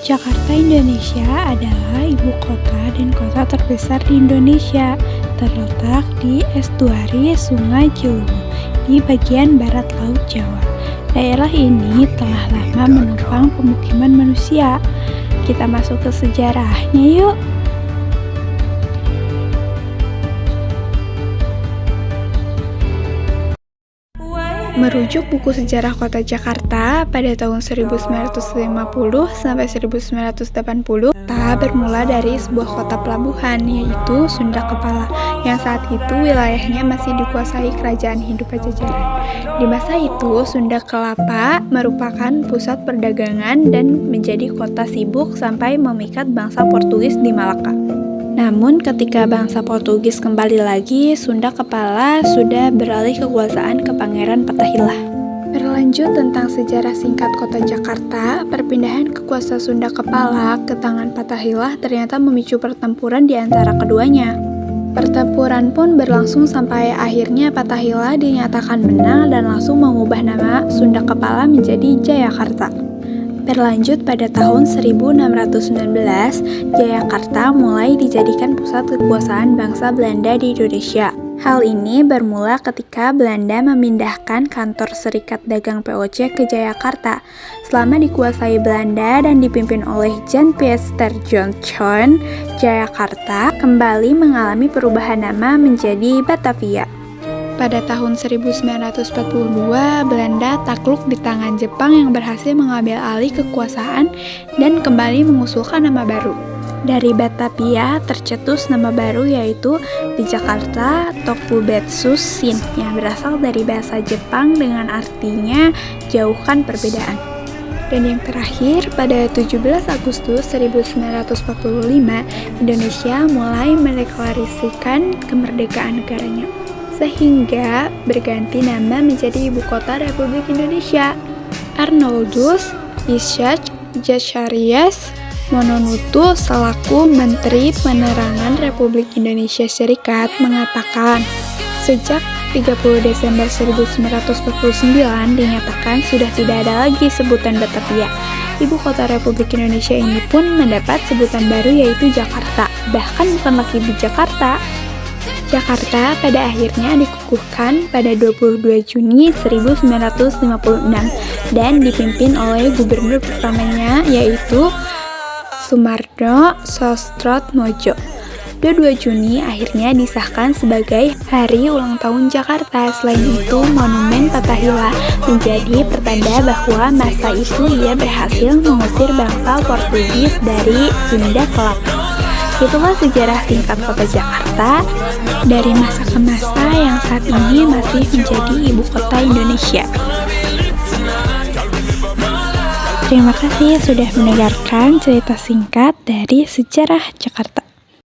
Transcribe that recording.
Jakarta, Indonesia adalah ibu kota dan kota terbesar di Indonesia, terletak di estuari Sungai Ciliwung di bagian barat Laut Jawa. Daerah ini telah lama menopang pemukiman manusia. Kita masuk ke sejarahnya yuk. Merujuk buku sejarah kota Jakarta pada tahun 1950 sampai 1980, kota bermula dari sebuah kota pelabuhan yaitu Sunda Kepala yang saat itu wilayahnya masih dikuasai kerajaan Hindu Pajajaran. Di masa itu Sunda Kelapa merupakan pusat perdagangan dan menjadi kota sibuk sampai memikat bangsa Portugis di Malaka. Namun ketika bangsa Portugis kembali lagi, Sunda Kepala sudah beralih kekuasaan ke Pangeran Patahillah. Berlanjut tentang sejarah singkat kota Jakarta, perpindahan kekuasaan Sunda Kepala ke tangan Patahillah ternyata memicu pertempuran di antara keduanya. Pertempuran pun berlangsung sampai akhirnya Patahillah dinyatakan menang dan langsung mengubah nama Sunda Kepala menjadi Jayakarta. Berlanjut pada tahun 1619, Jayakarta mulai dijadikan pusat kekuasaan bangsa Belanda di Indonesia. Hal ini bermula ketika Belanda memindahkan kantor Serikat Dagang VOC ke Jayakarta. Selama dikuasai Belanda dan dipimpin oleh Jan Piester Johnson, Jayakarta kembali mengalami perubahan nama menjadi Batavia. Pada tahun 1942, Belanda takluk di tangan Jepang yang berhasil mengambil alih kekuasaan dan kembali mengusulkan nama baru. Dari Batavia tercetus nama baru yaitu di Jakarta Tokubetsu Shin yang berasal dari bahasa Jepang dengan artinya jauhkan perbedaan. Dan yang terakhir, pada 17 Agustus 1945, Indonesia mulai mendeklarasikan kemerdekaan negaranya, sehingga berganti nama menjadi Ibu Kota Republik Indonesia. Arnoldus Ishak Jacharias Mononutu selaku Menteri Penerangan Republik Indonesia Serikat mengatakan, sejak 30 Desember 1949 dinyatakan sudah tidak ada lagi sebutan Batavia. Ibu kota Republik Indonesia ini pun mendapat sebutan baru yaitu Jakarta, bahkan bukan lagi di Jakarta. Jakarta pada akhirnya dikukuhkan pada 22 Juni 1956 dan dipimpin oleh gubernur pertamanya yaitu Sumarno Sosrodmojo. 22 Juni akhirnya disahkan sebagai Hari Ulang Tahun Jakarta. Selain itu, Monumen Patahillah menjadi pertanda bahwa masa itu ia berhasil mengusir bangsa Portugis dari Sunda Kelapa. Itulah sejarah singkat kota Jakarta dari masa ke masa yang saat ini masih menjadi ibu kota Indonesia. Terima kasih sudah mendengarkan cerita singkat dari sejarah Jakarta.